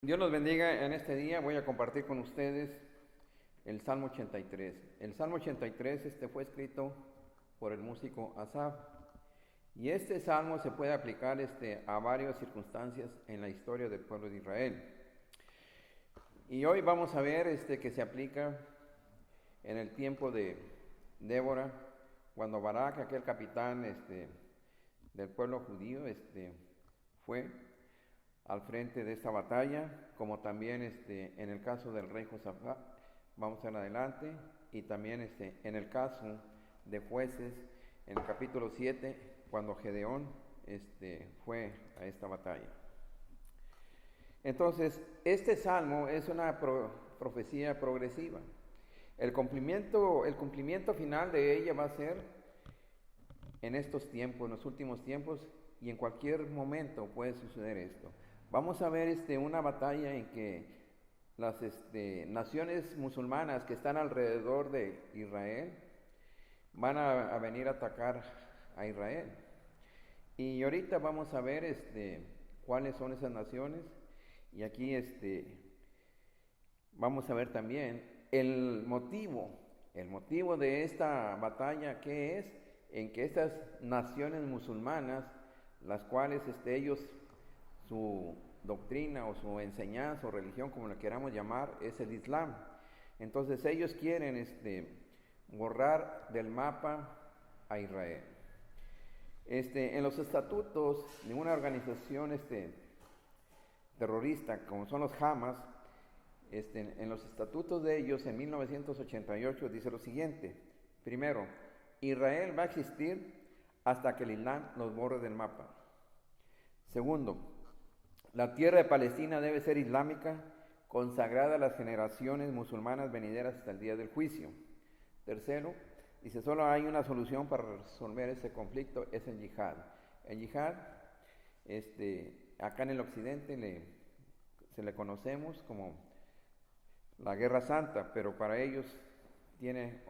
Dios los bendiga en este día. Voy a compartir con ustedes el Salmo 83. El Salmo 83 fue escrito por el músico Asaf. Y este salmo se puede aplicar a varias circunstancias en la historia del pueblo de Israel. Y hoy vamos a ver que se aplica en el tiempo de Débora, cuando Barak, aquel capitán del pueblo judío, fue al frente de esta batalla, como también en el caso del rey Josafat, vamos en adelante, y también en el caso de Jueces, en el capítulo 7, cuando Gedeón fue a esta batalla. Entonces, este salmo es una profecía progresiva. El cumplimiento final de ella va a ser en estos tiempos, en los últimos tiempos, y en cualquier momento puede suceder esto. Vamos a ver una batalla en que las naciones musulmanas que están alrededor de Israel van a venir a atacar a Israel. Y ahorita vamos a ver cuáles son esas naciones. Y aquí vamos a ver también el motivo de esta batalla, que es en que estas naciones musulmanas, las cuales ellos, su doctrina o su enseñanza o religión, como la queramos llamar, es el Islam. Entonces ellos quieren borrar del mapa a Israel. En los estatutos de una organización terrorista, como son los Hamas, en los estatutos de ellos, en 1988, dice lo siguiente: primero, Israel va a existir hasta que el Islam los borre del mapa. Segundo, la tierra de Palestina debe ser islámica, consagrada a las generaciones musulmanas venideras hasta el día del juicio. Tercero, dice, solo hay una solución para resolver ese conflicto, es el yihad. El yihad, acá en el occidente se le conocemos como la Guerra Santa, pero para ellos tiene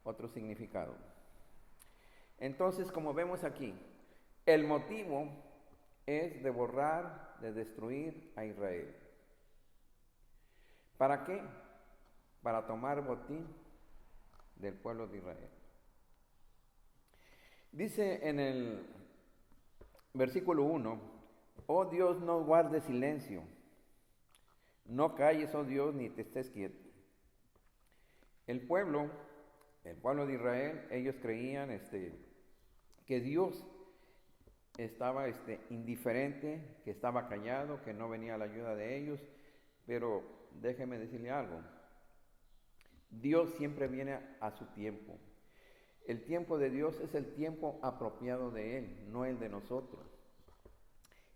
otro significado. Entonces, como vemos aquí, el motivo es de borrar, de destruir a Israel. ¿Para qué? Para tomar botín del pueblo de Israel. Dice en el versículo 1, oh Dios, no guardes silencio, no calles, oh Dios, ni te estés quieto. El pueblo de Israel, ellos creían que Dios estaba indiferente, que estaba callado, que no venía a la ayuda de ellos, pero déjeme decirle algo: Dios siempre viene a su tiempo. El tiempo de Dios es el tiempo apropiado de Él, no el de nosotros.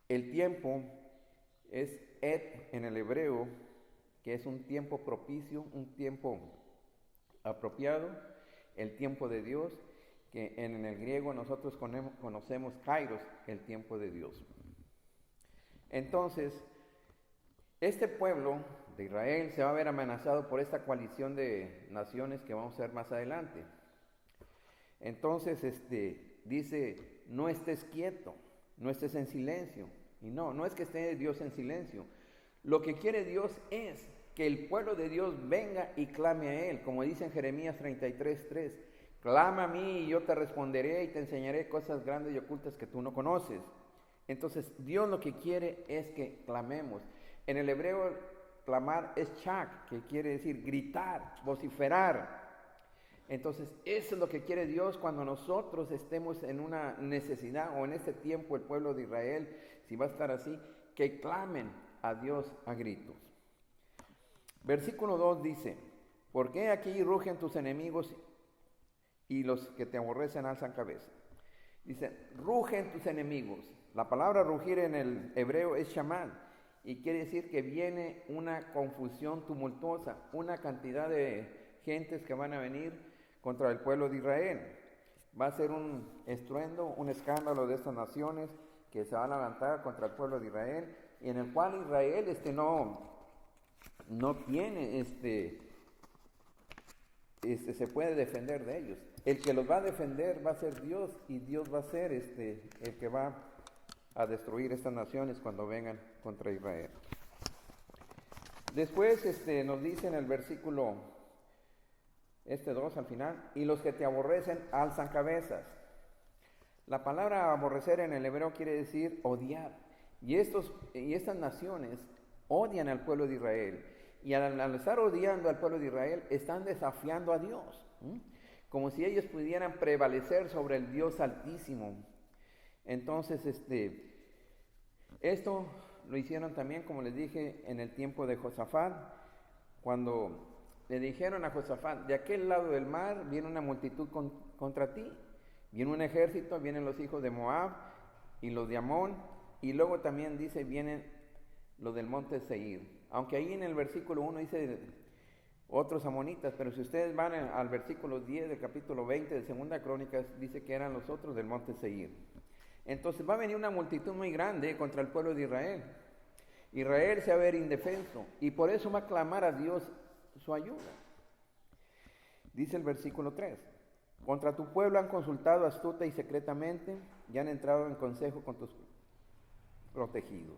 El tiempo es et en el hebreo, que es un tiempo propicio, un tiempo apropiado, el tiempo de Dios, que en el griego nosotros conocemos kairos, el tiempo de Dios. Entonces, este pueblo de Israel se va a ver amenazado por esta coalición de naciones que vamos a ver más adelante. Entonces, dice, no estés quieto, no estés en silencio. Y no es que esté Dios en silencio. Lo que quiere Dios es que el pueblo de Dios venga y clame a Él, como dice en Jeremías 33:3. Clama a mí y yo te responderé y te enseñaré cosas grandes y ocultas que tú no conoces. Entonces, Dios lo que quiere es que clamemos. En el hebreo, clamar es shak, que quiere decir gritar, vociferar. Entonces, eso es lo que quiere Dios cuando nosotros estemos en una necesidad, o en este tiempo el pueblo de Israel, si va a estar así, que clamen a Dios a gritos. Versículo 2 dice, ¿por qué aquí rugen tus enemigos y los que te aborrecen alzan cabeza? Dice, rugen tus enemigos. La palabra rugir en el hebreo es shamán, y quiere decir que viene una confusión tumultuosa, una cantidad de gentes que van a venir contra el pueblo de Israel. Va a ser un estruendo, un escándalo de estas naciones que se van a levantar contra el pueblo de Israel, y en el cual Israel no tiene se puede defender de ellos. El que los va a defender va a ser Dios, y Dios va a ser el que va a destruir estas naciones cuando vengan contra Israel. Después nos dice en el versículo 2 al final, y los que te aborrecen alzan cabezas. La palabra aborrecer en el hebreo quiere decir odiar. Y estas naciones odian al pueblo de Israel. Y al estar odiando al pueblo de Israel, están desafiando a Dios. Como si ellos pudieran prevalecer sobre el Dios Altísimo. Entonces, esto lo hicieron también, como les dije, en el tiempo de Josafat, cuando le dijeron a Josafat, de aquel lado del mar viene una multitud contra ti. Viene un ejército, vienen los hijos de Moab y los de Amón, y luego también dice, vienen los del monte Seir. Aunque ahí en el versículo 1 dice otros amonitas, pero si ustedes van al versículo 10 del capítulo 20 de Segunda Crónicas, dice que eran los otros del monte Seir. Entonces va a venir una multitud muy grande contra el pueblo de Israel. Israel se va a ver indefenso, y por eso va a clamar a Dios su ayuda. Dice el versículo 3. Contra tu pueblo han consultado astuta y secretamente y han entrado en consejo con tus protegidos.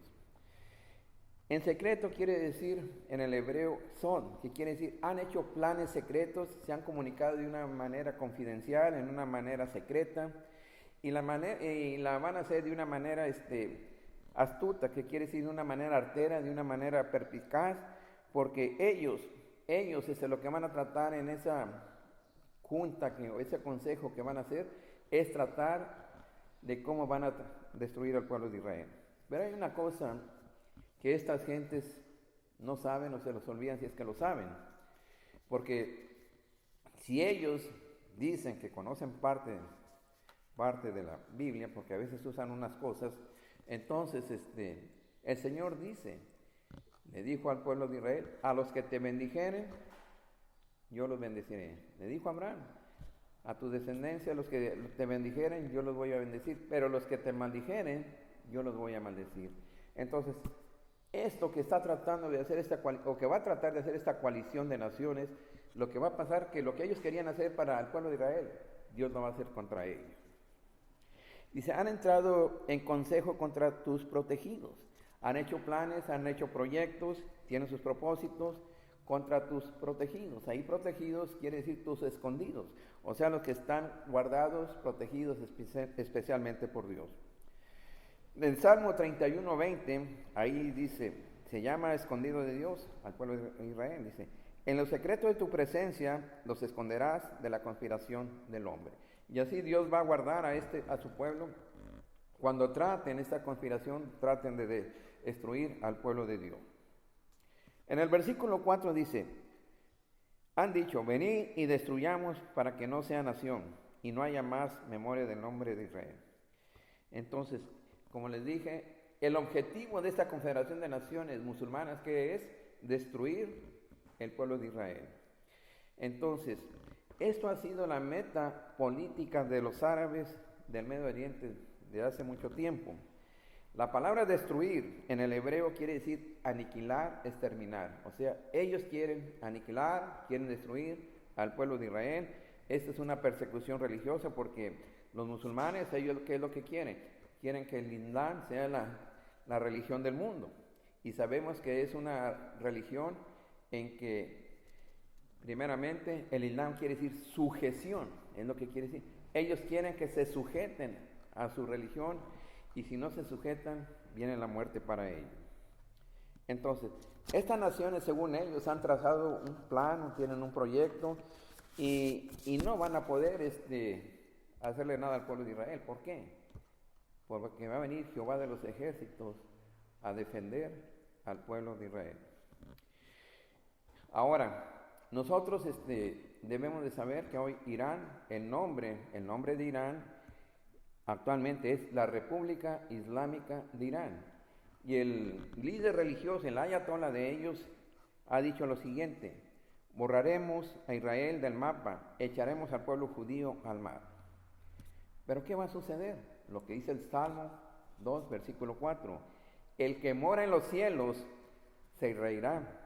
En secreto quiere decir en el hebreo son, que quiere decir han hecho planes secretos, se han comunicado de una manera confidencial, en una manera secreta, y la van a hacer de una manera astuta, que quiere decir de una manera artera, de una manera perspicaz, porque ellos es lo que van a tratar en esa junta, o ese consejo que van a hacer, es tratar de cómo van a destruir al pueblo de Israel. Pero hay una cosa que estas gentes no saben o se los olvidan si es que lo saben, porque si ellos dicen que conocen parte de la Biblia, porque a veces usan unas cosas, entonces el Señor le dijo al pueblo de Israel, a los que te bendijeren, yo los bendeciré. Le dijo a Abraham, a tu descendencia, los que te bendijeren, yo los voy a bendecir, pero los que te maldijeren, yo los voy a maldecir. Entonces, esto que está tratando de hacer o que va a tratar de hacer esta coalición de naciones, lo que va a pasar que lo que ellos querían hacer para el pueblo de Israel, Dios lo va a hacer contra ellos. Dice, han entrado en consejo contra tus protegidos, han hecho planes, han hecho proyectos, tienen sus propósitos contra tus protegidos. Ahí protegidos quiere decir tus escondidos, o sea, los que están guardados, protegidos especialmente por Dios. En Salmo 31:20, ahí dice, se llama escondido de Dios al pueblo de Israel, dice, en los secretos de tu presencia los esconderás de la conspiración del hombre. Y así Dios va a guardar a su pueblo cuando traten esta conspiración, traten de destruir al pueblo de Dios. En el versículo 4 dice, han dicho, venid y destruyamos para que no sea nación y no haya más memoria del nombre de Israel. Entonces, como les dije, el objetivo de esta confederación de naciones musulmanas, ¿qué es? Destruir el pueblo de Israel. Entonces, esto ha sido la meta política de los árabes del Medio Oriente de hace mucho tiempo. La palabra destruir en el hebreo quiere decir aniquilar, exterminar. O sea, ellos quieren aniquilar, quieren destruir al pueblo de Israel. Esta es una persecución religiosa porque los musulmanes, ellos, ¿qué es lo que quieren? Quieren que el Islam sea la religión del mundo. Y sabemos que es una religión en que, primeramente, el Islam quiere decir sujeción, es lo que quiere decir. Ellos quieren que se sujeten a su religión, y si no se sujetan, viene la muerte para ellos. Entonces, estas naciones, según ellos, han trazado un plan, tienen un proyecto, y no van a poder hacerle nada al pueblo de Israel. ¿Por qué? Porque va a venir Jehová de los ejércitos a defender al pueblo de Israel. Ahora, nosotros debemos de saber que hoy Irán, el nombre de Irán, actualmente es la República Islámica de Irán. Y el líder religioso, el ayatollah de ellos, ha dicho lo siguiente: borraremos a Israel del mapa, echaremos al pueblo judío al mar. ¿Pero qué va a suceder? Lo que dice el Salmo 2, versículo 4. El que mora en los cielos se reirá,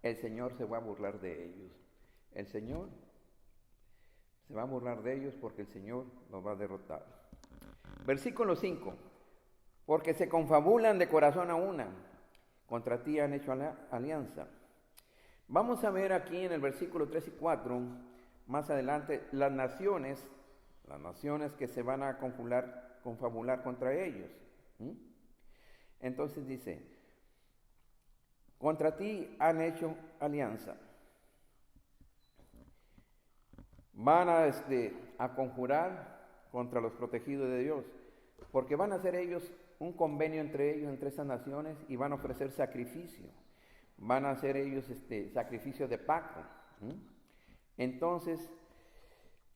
el Señor se va a burlar de ellos. El Señor se va a burlar de ellos porque el Señor los va a derrotar. Versículo 5. Porque se confabulan de corazón a una, contra ti han hecho alianza. Vamos a ver aquí en el versículo 3 y 4, más adelante, las naciones que se van a confabular contra ellos. Entonces dice, contra ti han hecho alianza. Van a conjurar contra los protegidos de Dios, porque van a hacer ellos un convenio entre ellos, entre esas naciones, y van a ofrecer sacrificio. Van a hacer ellos sacrificio de pacto. Entonces,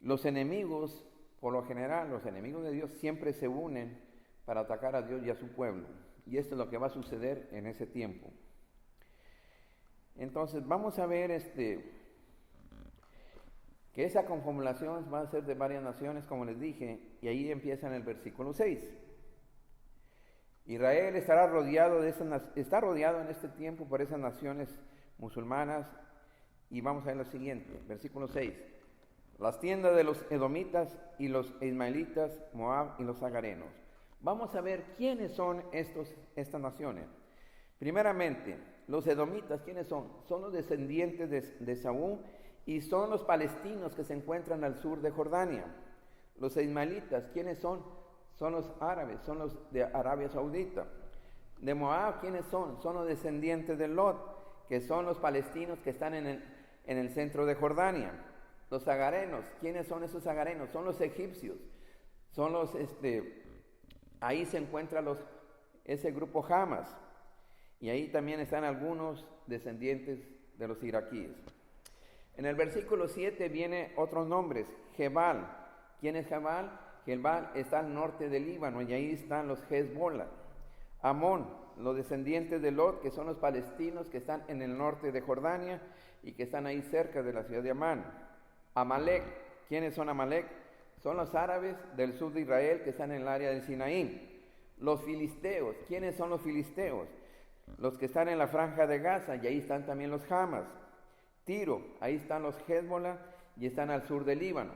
los enemigos, por lo general, los enemigos de Dios siempre se unen para atacar a Dios y a su pueblo. Y esto es lo que va a suceder en ese tiempo. Entonces, vamos a ver que esa confabulación va a ser de varias naciones, como les dije, y ahí empieza en el versículo 6. Israel está rodeado en este tiempo por esas naciones musulmanas, y vamos a ver lo siguiente, versículo 6. Las tiendas de los edomitas y los ismaelitas, Moab y los agarenos. Vamos a ver quiénes son estas naciones. Primeramente, los edomitas, ¿quiénes son? Son los descendientes de Saúl y son los palestinos que se encuentran al sur de Jordania. Los ismaelitas, ¿quiénes son? Son los árabes, son los de Arabia Saudita. De Moab, ¿quiénes son? Son los descendientes de Lot, que son los palestinos que están en el centro de Jordania. Los agarenos, ¿quiénes son esos agarenos? Son los egipcios. Son los, ahí se encuentra ese grupo Hamas. Y ahí también están algunos descendientes de los iraquíes. En el versículo 7 viene otros nombres. Jebal. ¿Quién es Jebal? Jebal está al norte del Líbano y ahí están los Hezbollah. Amón, los descendientes de Lot, que son los palestinos que están en el norte de Jordania y que están ahí cerca de la ciudad de Amán. Amalek, ¿quiénes son Amalek? Son los árabes del sur de Israel que están en el área del Sinaí. Los filisteos, ¿quiénes son los filisteos? Los que están en la franja de Gaza y ahí están también los Hamas. Tiro, ahí están los Hezbollah y están al sur del Líbano.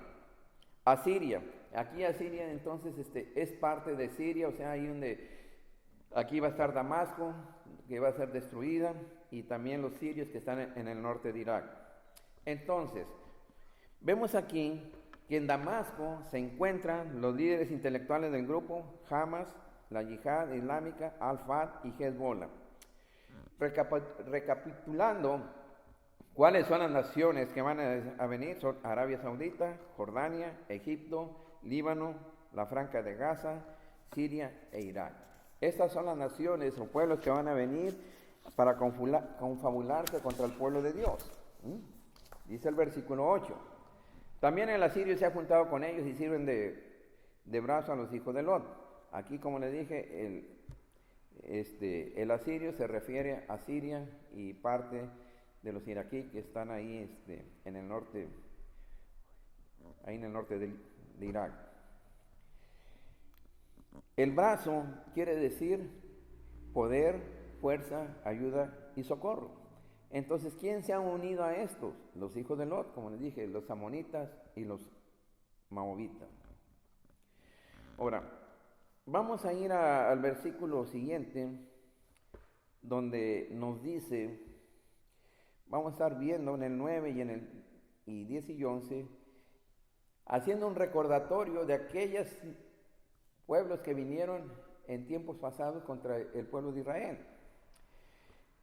Asiria, aquí Asiria entonces es parte de Siria, o sea, aquí va a estar Damasco, que va a ser destruida, y también los sirios que están en el norte de Irak. Entonces, vemos aquí que en Damasco se encuentran los líderes intelectuales del grupo Hamas, la Yihad Islámica, Al-Fatah y Hezbollah. Recapitulando, ¿cuáles son las naciones que van a venir? Son Arabia Saudita, Jordania, Egipto, Líbano, la Franja de Gaza, Siria e Irak. Estas son las naciones o pueblos que van a venir para confabularse contra el pueblo de Dios. Dice el versículo 8. También el asirio se ha juntado con ellos y sirven de brazo a los hijos de Lot. Aquí, como les dije, el asirio se refiere a Siria y parte de los iraquíes que están ahí en el norte de Irak. El brazo quiere decir poder, fuerza, ayuda y socorro. Entonces, ¿quién se ha unido a estos? Los hijos de Lot, como les dije, los amonitas y los moabitas. Ahora, vamos a ir al versículo siguiente, donde nos dice, vamos a estar viendo en el 9 y 10 y 11, haciendo un recordatorio de aquellos pueblos que vinieron en tiempos pasados contra el pueblo de Israel.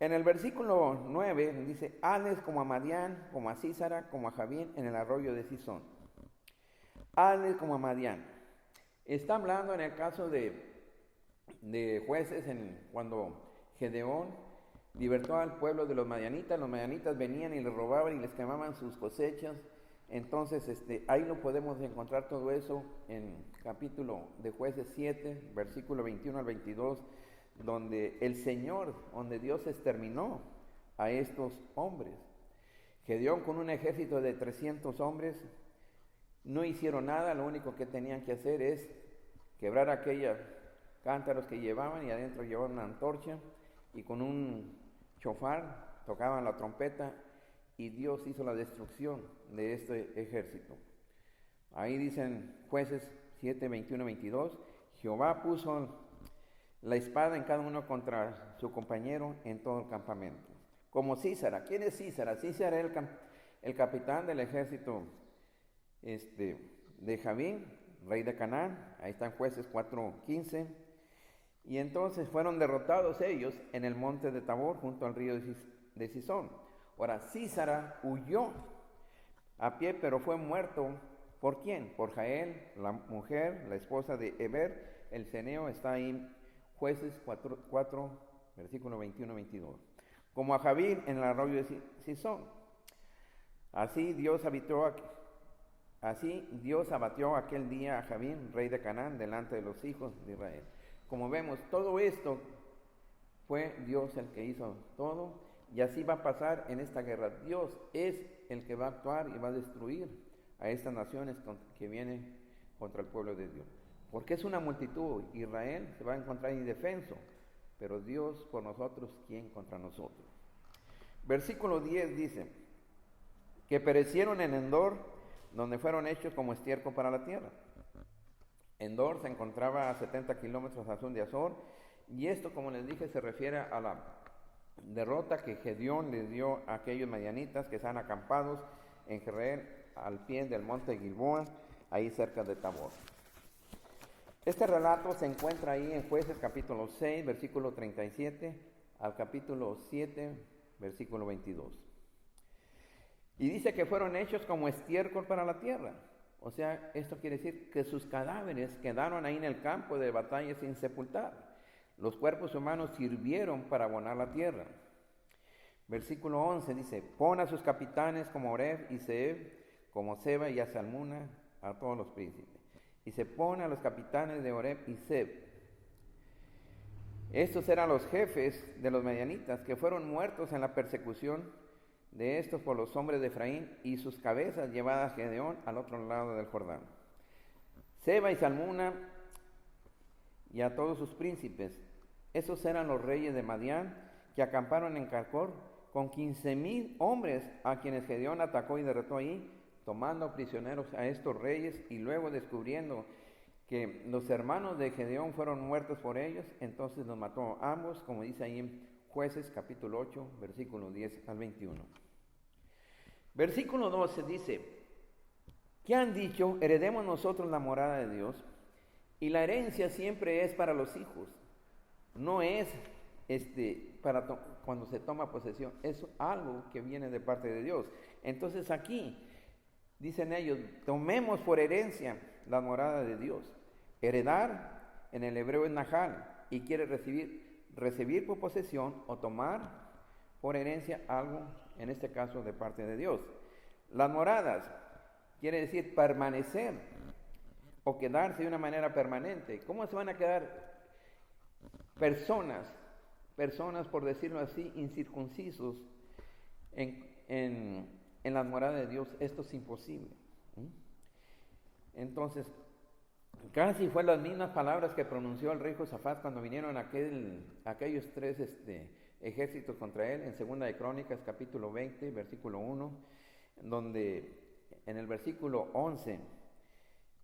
En el versículo 9 dice, hazles como a Madián, como a Sísara, como a Javín en el arroyo de Sison. Hazles como a Madián. Está hablando en el caso de Jueces, cuando Gedeón libertó al pueblo de los madianitas. Los madianitas venían y les robaban y les quemaban sus cosechas. Entonces, ahí lo podemos encontrar todo eso en capítulo de Jueces 7, versículo 21 al 22, donde donde Dios exterminó a estos hombres. Gedeón, con un ejército de 300 hombres, no hicieron nada. Lo único que tenían que hacer es quebrar aquellos cántaros que llevaban, y adentro llevaban una antorcha, y con un shofar tocaban la trompeta, y Dios hizo la destrucción de este ejército. Ahí dicen Jueces 7, 21, 22, Jehová puso la espada en cada uno contra su compañero en todo el campamento. como Sísara. ¿Quién es Sísara? Sísara era el capitán del ejército de Jabín, rey de Canaán. Ahí están Jueces 4:15. Y entonces fueron derrotados ellos en el monte de Tabor, junto al río de Cisón. Ahora, Sísara huyó a pie, pero fue muerto. ¿Por quién? Por Jael, la mujer, la esposa de Heber, el ceneo. Está ahí, Jueces 4, versículo 21-22. Como a Jabín en el arroyo de Cisón. Así Dios abatió aquel día a Jabín, rey de Canaán, delante de los hijos de Israel. Como vemos, todo esto fue Dios el que hizo todo, y así va a pasar en esta guerra. Dios es el que va a actuar y va a destruir a estas naciones que vienen contra el pueblo de Dios. Porque es una multitud. Israel se va a encontrar indefenso, pero Dios por nosotros, ¿quién contra nosotros? Versículo 10 dice, que perecieron en Endor, donde fueron hechos como estiércol para la tierra. Endor se encontraba a 70 kilómetros al sur de Azor, y esto, como les dije, se refiere a la derrota que Gedeón les dio a aquellos madianitas que están acampados en Jezreel, al pie del monte Gilboa, ahí cerca de Tabor. Este relato se encuentra ahí en Jueces capítulo 6, versículo 37, al capítulo 7, versículo 22. Y dice que fueron hechos como estiércol para la tierra. O sea, esto quiere decir que sus cadáveres quedaron ahí en el campo de batalla sin sepultar. Los cuerpos humanos sirvieron para abonar la tierra. Versículo 11 dice, pon a sus capitanes como Oreb y Zeeb, como Seba y a Salmuna, a todos los príncipes. Y se pone a los capitanes de Oreb y Zeeb. Estos eran los jefes de los medianitas que fueron muertos en la persecución de estos por los hombres de Efraín, y sus cabezas llevadas a Gedeón al otro lado del Jordán. Seba y Salmuna y a todos sus príncipes. Esos eran los reyes de Madián que acamparon en Calcor con 15,000 hombres, a quienes Gedeón atacó y derrotó ahí, tomando prisioneros a estos reyes, y luego descubriendo que los hermanos de Gedeón fueron muertos por ellos, entonces los mató a ambos, como dice ahí en Jueces capítulo 8, versículo 10 al 21. Versículo 12 dice, ¿qué han dicho? Heredemos nosotros la morada de Dios, y la herencia siempre es para los hijos, no es para cuando se toma posesión, es algo que viene de parte de Dios. Entonces aquí dicen ellos, tomemos por herencia la morada de Dios. Heredar en el hebreo es nahal, y quiere recibir por posesión o tomar por herencia algo, en este caso de parte de Dios. Las moradas quiere decir permanecer o quedarse de una manera permanente. ¿Cómo se van a quedar personas, por decirlo así, incircuncisos en las moradas de Dios? Esto es imposible. Entonces, casi fue las mismas palabras que pronunció el rey Josafat cuando vinieron aquellos tres ejércitos contra él, en Segunda de Crónicas, capítulo 20, versículo 1, donde en el versículo 11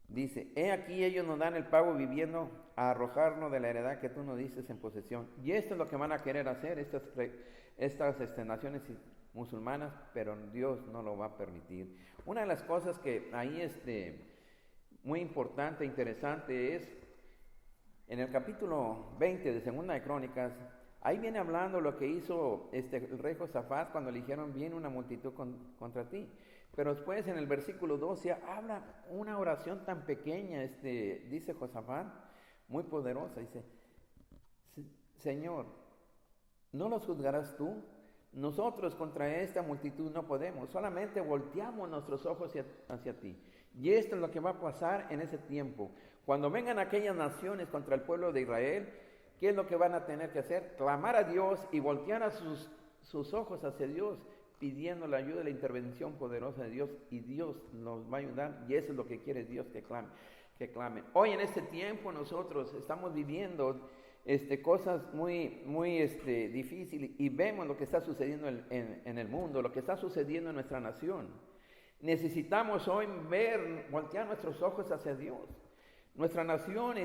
dice, he aquí ellos nos dan el pago viviendo a arrojarnos de la heredad que tú nos dices en posesión. Y esto es lo que van a querer hacer estas naciones musulmanas, pero Dios no lo va a permitir. Una de las cosas que ahí muy importante, interesante, es en el capítulo 20 de Segunda de Crónicas. Ahí viene hablando lo que hizo el rey Josafat cuando le dijeron, viene una multitud contra ti. Pero después en el versículo 12 habla una oración tan pequeña, dice Josafat, muy poderosa, dice, Señor, ¿no los juzgarás tú? Nosotros contra esta multitud no podemos, solamente volteamos nuestros ojos hacia ti. Y esto es lo que va a pasar en ese tiempo. Cuando vengan aquellas naciones contra el pueblo de Israel, ¿qué es lo que van a tener que hacer? Clamar a Dios y voltear a sus ojos hacia Dios, pidiendo la ayuda y la intervención poderosa de Dios, y Dios nos va a ayudar, y eso es lo que quiere Dios, que clamen. Hoy en este tiempo nosotros estamos viviendo cosas muy, muy difíciles, y vemos lo que está sucediendo en el mundo, lo que está sucediendo en nuestra nación. Necesitamos hoy voltear nuestros ojos hacia Dios. Nuestra nación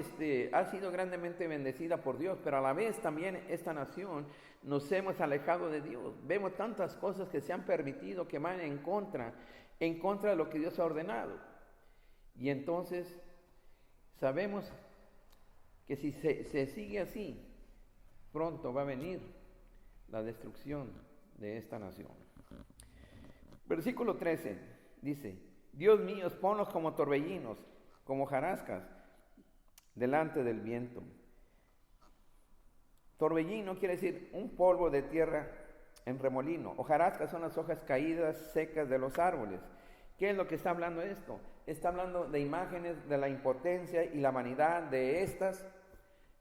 ha sido grandemente bendecida por Dios, pero a la vez también esta nación nos hemos alejado de Dios. Vemos tantas cosas que se han permitido que van en contra de lo que Dios ha ordenado. Y entonces sabemos que si se sigue así, pronto va a venir la destrucción de esta nación. Versículo 13 dice: Dios mío, ponlos como torbellinos, como hojarascas delante del viento. Torbellino quiere decir un polvo de tierra en remolino. Hojarascas son las hojas caídas, secas de los árboles. ¿Qué es lo que está hablando esto? Está hablando de imágenes de la impotencia y la vanidad de estas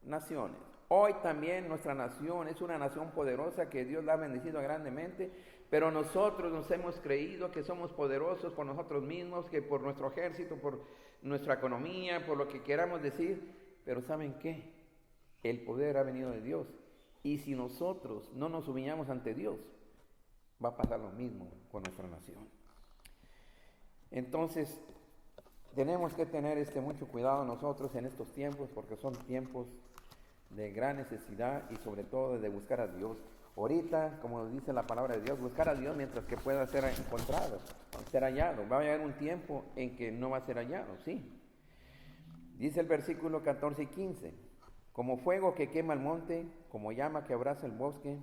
naciones. Hoy también nuestra nación es una nación poderosa que Dios la ha bendecido grandemente, pero nosotros nos hemos creído que somos poderosos por nosotros mismos, que por nuestro ejército, por nuestra economía, por lo que queramos decir. Pero ¿saben qué? El poder ha venido de Dios. Y si nosotros no nos humillamos ante Dios, va a pasar lo mismo con nuestra nación. Entonces, tenemos que tener mucho cuidado nosotros en estos tiempos, porque son tiempos de gran necesidad y sobre todo de buscar a Dios. Ahorita, como dice la palabra de Dios, buscar a Dios mientras que pueda ser encontrado, ser hallado. Va a llegar un tiempo en que no va a ser hallado, sí. Dice el versículo 14 y 15: como fuego que quema el monte, como llama que abraza el bosque,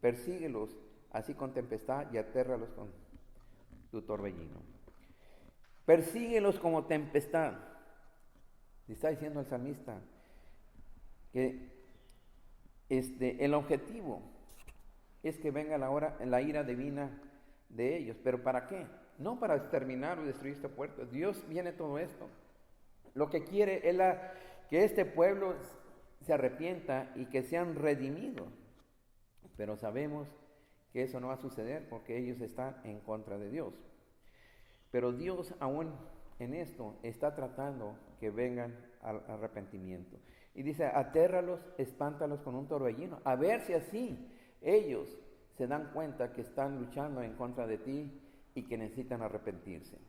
persíguelos así con tempestad y atérralos con tu torbellino. Persíguelos como tempestad. Le está diciendo el salmista que el objetivo es que venga la ira divina de ellos. ¿Pero para qué? No para exterminar o destruir este puerto. Dios viene todo esto. Lo que quiere es que este pueblo se arrepienta y que sean redimidos. Pero sabemos que eso no va a suceder porque ellos están en contra de Dios. Pero Dios aún en esto está tratando que vengan al arrepentimiento. Y dice: atérralos, espántalos con un torbellino, a ver si así ellos se dan cuenta que están luchando en contra de ti y que necesitan arrepentirse.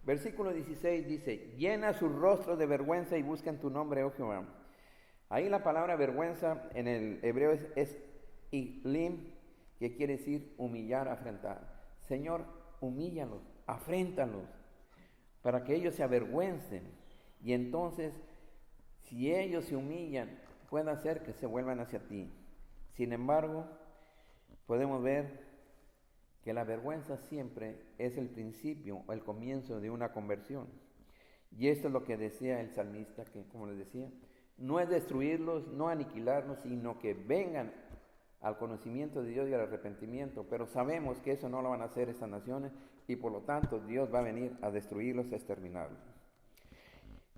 Versículo 16 dice: llena sus rostros de vergüenza y buscan tu nombre, oh Jehová. Ahí la palabra vergüenza en el hebreo es ilim, que quiere decir humillar, afrentar. Señor, humíllalos, afréntalos, para que ellos se avergüencen. Y entonces, si ellos se humillan, puede hacer que se vuelvan hacia ti. Sin embargo, podemos ver que la vergüenza siempre es el principio o el comienzo de una conversión. Y esto es lo que decía el salmista, que como les decía, no es destruirlos, no aniquilarlos, sino que vengan al conocimiento de Dios y al arrepentimiento. Pero sabemos que eso no lo van a hacer estas naciones y por lo tanto Dios va a venir a destruirlos, a exterminarlos.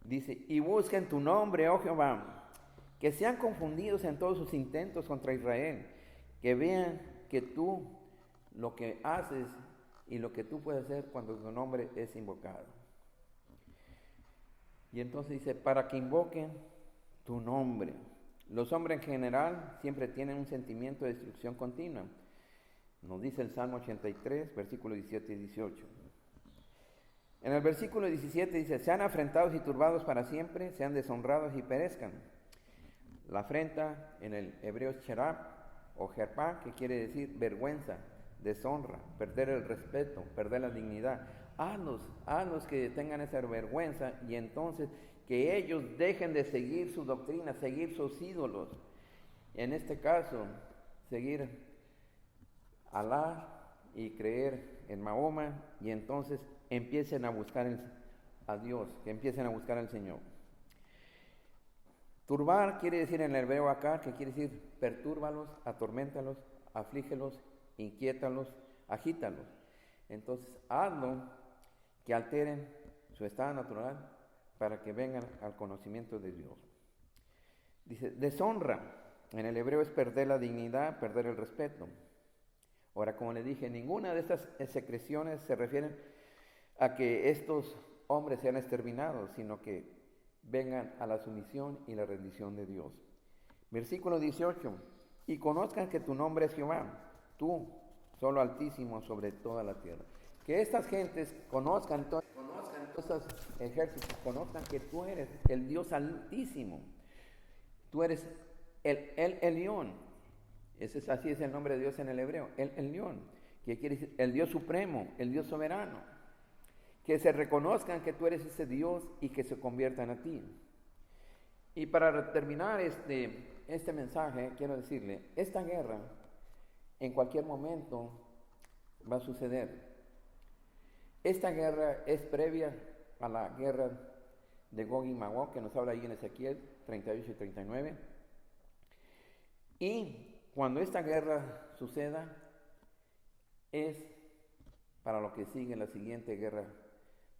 Dice: y busquen tu nombre, oh Jehová, que sean confundidos en todos sus intentos contra Israel, que vean que tú lo que haces y lo que tú puedes hacer cuando tu nombre es invocado. Y entonces dice: para que invoquen tu nombre. Los hombres en general siempre tienen un sentimiento de destrucción continua. Nos dice el Salmo 83, versículos 17 y 18. En el versículo 17 dice: sean afrentados y turbados para siempre, sean deshonrados y perezcan. La afrenta en el hebreo es cherab o jerpá, que quiere decir vergüenza, deshonra, perder el respeto, perder la dignidad. Hazlos que tengan esa vergüenza y entonces que ellos dejen de seguir su doctrina, seguir sus ídolos. En este caso, seguir a Alá y creer en Mahoma, y entonces empiecen a buscar a Dios, que empiecen a buscar al Señor. Turbar quiere decir en el hebreo acá, que quiere decir pertúrbalos, atorméntalos, aflígelos, inquiétalos, agítalos. Entonces, hazlo que alteren su estado natural para que vengan al conocimiento de Dios. Dice: deshonra, en el hebreo es perder la dignidad, perder el respeto. Ahora, como le dije, ninguna de estas secreciones se refieren a que estos hombres sean exterminados, sino que vengan a la sumisión y la rendición de Dios. Versículo 18: y conozcan que tu nombre es Jehová, tú, solo Altísimo sobre toda la tierra. Que estas gentes conozcan estos ejércitos conozcan que tú eres el Dios Altísimo. Tú eres el Elión. Así es el nombre de Dios en el hebreo. El Elión, que quiere decir el Dios Supremo, el Dios Soberano. Que se reconozcan que tú eres ese Dios y que se conviertan a ti. Y para terminar este mensaje, quiero decirle, esta guerra en cualquier momento va a suceder. Esta guerra es previa a la guerra de Gog y Magog, que nos habla ahí en Ezequiel 38 y 39. Y cuando esta guerra suceda, es para lo que sigue la siguiente guerra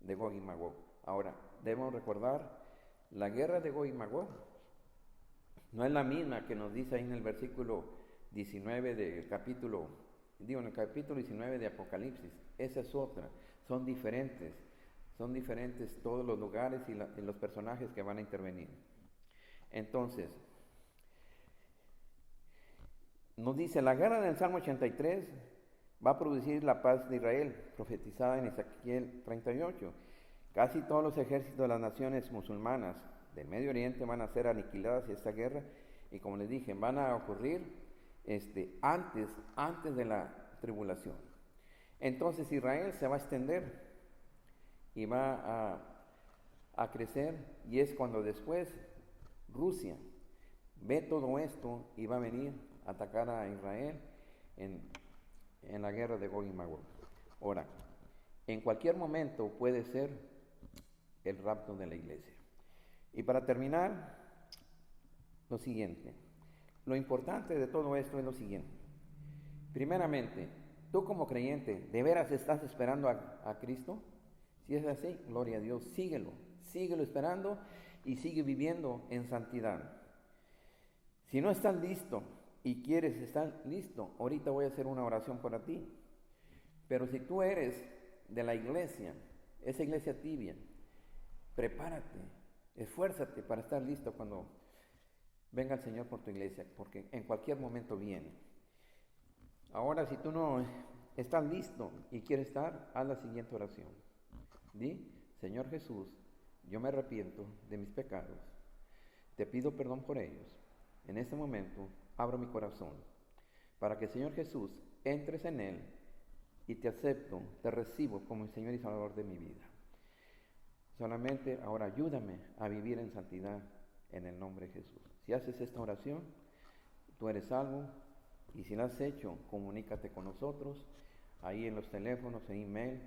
de Gog y Magog. Ahora, debemos recordar, la guerra de Gog y Magog no es la misma que nos dice ahí en el versículo 19 del capítulo, en el capítulo 19 de Apocalipsis. Esa es otra, son diferentes todos los lugares y los personajes que van a intervenir. Entonces, nos dice, la guerra del Salmo 83 va a producir la paz de Israel, profetizada en Ezequiel 38. Casi todos los ejércitos de las naciones musulmanas del Medio Oriente van a ser aniquiladas en esta guerra, y como les dije, van a ocurrir antes de la tribulación. Entonces Israel se va a extender y va a crecer, y es cuando después Rusia ve todo esto y va a venir a atacar a Israel en la guerra de Gog y Magog. Ahora, en cualquier momento puede ser el rapto de la iglesia. Y para terminar, lo siguiente. Lo importante de todo esto es lo siguiente. Primeramente, tú como creyente, ¿de veras estás esperando a Cristo? Si es así, gloria a Dios, síguelo esperando y sigue viviendo en santidad. Si no estás listo y quieres estar listo, ahorita voy a hacer una oración para ti. Pero si tú eres de la iglesia, esa iglesia tibia, prepárate, esfuérzate para estar listo cuando venga el Señor por tu iglesia, porque en cualquier momento viene. Ahora, si tú no estás listo y quieres estar, haz la siguiente oración. Di, Señor Jesús, yo me arrepiento de mis pecados, te pido perdón por ellos. En este momento abro mi corazón para que, Señor Jesús, entres en él y te acepto, te recibo como el Señor y Salvador de mi vida. Solamente ahora ayúdame a vivir en santidad en el nombre de Jesús. Si haces esta oración, tú eres salvo, y si la has hecho, comunícate con nosotros ahí en los teléfonos e email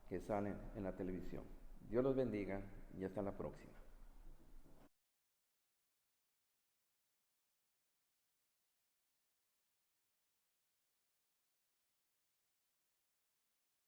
que salen en la televisión. Dios los bendiga y hasta la próxima.